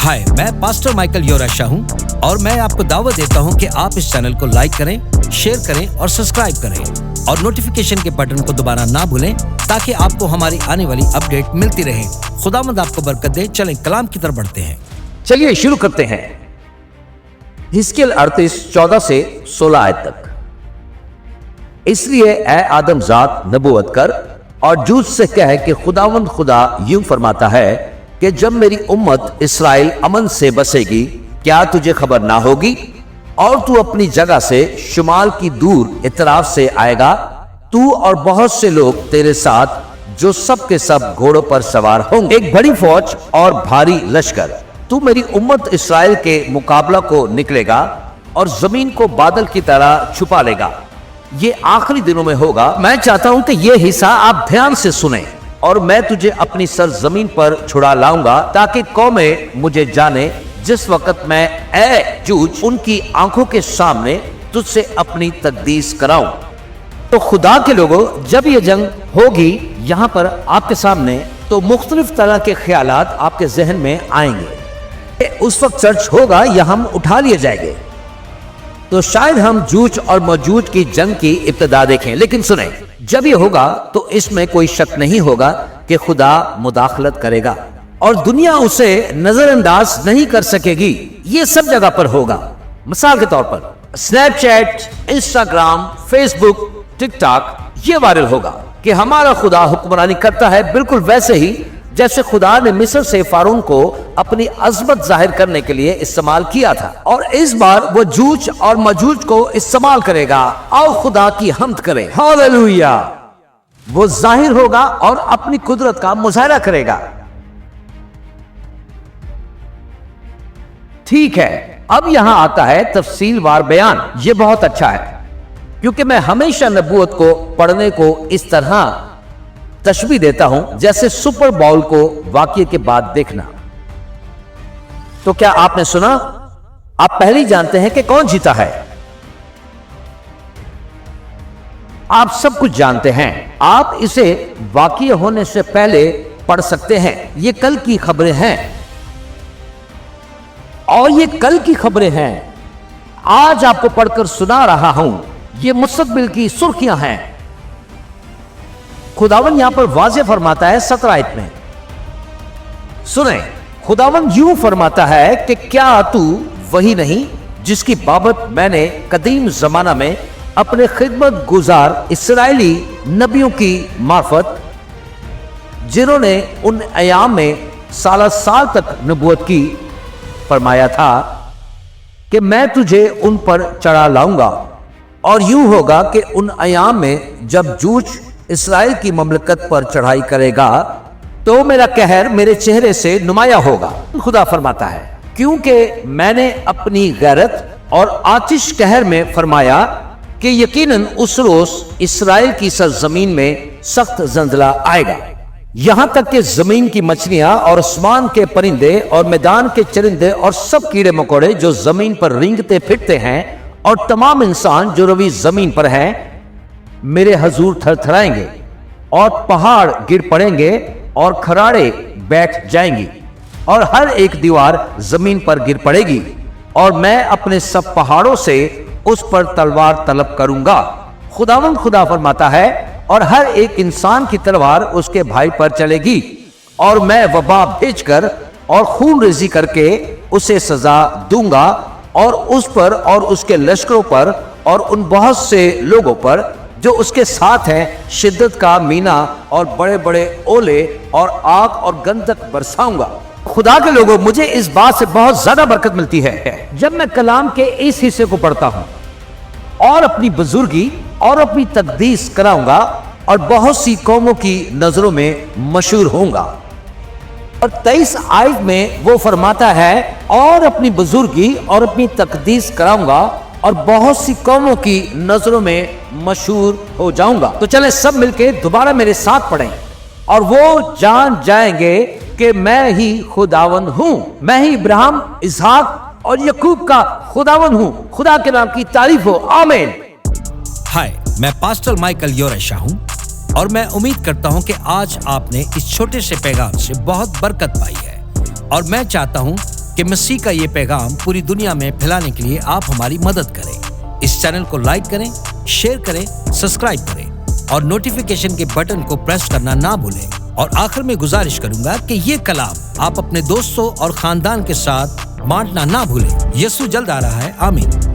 हाय, मैं pastor Michael योराशा हूँ और मैं आपको दावत देता हूँ कि आप इस चैनल को लाइक करें, शेयर करें और सब्सक्राइब करें और नोटिफिकेशन के बटन को दबाना ना भूलें ताकि आपको हमारी आने वाली अपडेट मिलती रहे। खुदावंद आपको बरकत दे। चलें कलाम की तरफ बढ़ते हैं। चलिए शुरू करते हैं। हिजकिय्याह 38:14 से 16 आयत तक। इसलिए ऐ आदम जात नबूवत कर और जूझ से कह कि खुदावंद खुदा यूं फरमाता है कि जब मेरी उम्मत इस्राएल अमन से बसेगी, क्या तुझे खबर ना होगी? और तू अपनी जगह से शुमाल की दूर इतराफ से आएगा, तू और बहुत से लोग तेरे साथ, जो सब के सब घोड़ों पर सवार होंगे, एक बड़ी फौज और भारी लश्कर। तू मेरी उम्मत इस्राएल के मुकाबला को निकलेगा और जमीन को बादल की तरह छुपा लेगा। ये आखिरी दिनों में होगा। मैं चाहता हूं कि ये हिस्सा आप ध्यान से सुने। और मैं तुझे अपनी सरजमीन पर छुड़ा लाऊंगा ताकि कौमें मुझे जाने, जिस वक्त मैं ऐ जूझ उनकी आंखों के सामने तुझसे अपनी तकदीस कराऊं। तो खुदा के लोगों, जब ये जंग होगी यहां पर आपके सामने, तो मुख्तलिफ तरह के ख्यालात आपके जहन में आएंगे। उस वक्त चर्च होगा या हम उठा लिए जाएंगे। तो शायद हम जूझ और मजूज की जंग की इब्तिदा देखें। लेकिन सुने, जब ये होगा तो इसमें कोई शक नहीं होगा कि खुदा मुदाखलत करेगा और दुनिया उसे नजरअंदाज नहीं कर सकेगी। ये सब जगह पर होगा। मिसाल के तौर पर स्नैपचैट, इंस्टाग्राम, फेसबुक, टिकटॉक, ये वायरल होगा कि हमारा खुदा हुक्मरानी करता है, बिल्कुल वैसे ही जैसे खुदा ने मिस्र से फारून को अपनी अजमत जाहिर करने के लिए इस्तेमाल किया था। और इस बार वो जूझ और मजूज को इस्तेमाल करेगा। आओ खुदा की हम्द करें। हालेलुया। वो जाहिर होगा और अपनी कुदरत का मुजाहरा करेगा। ठीक है, अब यहां आता है तफसीलवार बयान। ये बहुत अच्छा है क्योंकि मैं हमेशा नबूवत को पढ़ने को इस तरह तशबीह देता हूं जैसे सुपर बाउल को वाकये के बाद देखना। तो क्या आपने सुना? आप पहले ही जानते हैं कि कौन जीता है। आप सब कुछ जानते हैं। आप इसे वाकया होने से पहले पढ़ सकते हैं। ये कल की खबरें हैं और ये कल की खबरें हैं। आज आपको पढ़कर सुना रहा हूं। ये मुस्तकबिल की सुर्खियां हैं। खुदावन यहां पर वाज़ेह फरमाता है 17 आयत में। सुने, खुदावन यूं फरमाता है कि क्या तू वही नहीं जिसकी बाबत मैंने कदीम जमाना में अपने खिदमत गुजार इस्राएली नबियों की मार्फत, जिन्होंने उन अयाम में साल तक नबूवत की, फरमाया था कि मैं तुझे उन पर चढ़ा लाऊंगा। और यूं होगा कि उन अयाम में जब जूझ इस्राएल की ममलकत पर चढ़ाई करेगा तो मेरा कहर मेरे चेहरे से नुमाया होगा। खुदा फरमाता है, क्योंकि मैंने अपनी गैरत और आतिश कहर में फरमाया कि यकीनन उस रोज इस्राएल की सरजमीन में सख्त जंजला आएगा, यहां तक कि जमीन की मछलियां और आसमान के परिंदे और मैदान के चरिंदे और सब कीड़े मकोड़े जो जमीन पर रेंगते फिरते हैं और तमाम इंसान जो रवी जमीन पर हैं, मेरे हजूर थरथराएंगे और पहाड़ गिर पड़ेंगे और खराड़े बैठ जाएंगी और हर एक दीवार जमीन पर गिर पड़ेगी और मैं अपने सब पहाड़ों से उस पर तलवार तलब करूंगा। खुदावंद खुदा फरमाता है, और हर एक इंसान की तलवार उसके भाई पर चलेगी और मैं वबा भेजकर और खून रेजी करके उसे सजा दूंगा और उस पर और उसके लश्करों पर और उन बहुत से लोगों पर जो उसके साथ हैं शिद्दत का मीना और बड़े बड़े ओले और आग और गंधक बरसाऊंगा। खुदा के लोगों, मुझे इस बात से बहुत ज्यादा बरकत मिलती है जब मैं कलाम के इस हिस्से को पढ़ता हूं और अपनी बुजुर्गी और अपनी तकदीस कराऊंगा और बहुत सी कौमों की नजरों में मशहूर होऊंगा। और 23 आयत में वो फरमाता है, और अपनी बुजुर्गी और अपनी तकदीस कराऊंगा और बहुत सी कौमों की नजरों में मशहूर हो जाऊंगा। तो चलें सब मिलके दोबारा मेरे साथ पढ़ें। और वो जान जाएंगे कि मैं ही खुदावन हूं। मैं ही इब्राहिम, इसहाक और यकूब का खुदावन हूं। खुदा के नाम की तारीफ हो। आमीन। हाय, मैं पास्टर माइकल योराशा हूं और मैं उम्मीद करता हूं कि आज आपने इस छोटे से पैगाम से बहुत बरकत पाई है। और मैं चाहता हूं कि मसीह का ये पैगाम पूरी दुनिया में फैलाने के लिए आप हमारी मदद करें। इस चैनल को लाइक करें, शेयर करें, सब्सक्राइब करें और नोटिफिकेशन के बटन को प्रेस करना ना भूलें। और आखिर में गुजारिश करूंगा कि ये कलाम आप अपने दोस्तों और खानदान के साथ बांटना ना भूलें। यीशु जल्द आ रहा है। आमीन।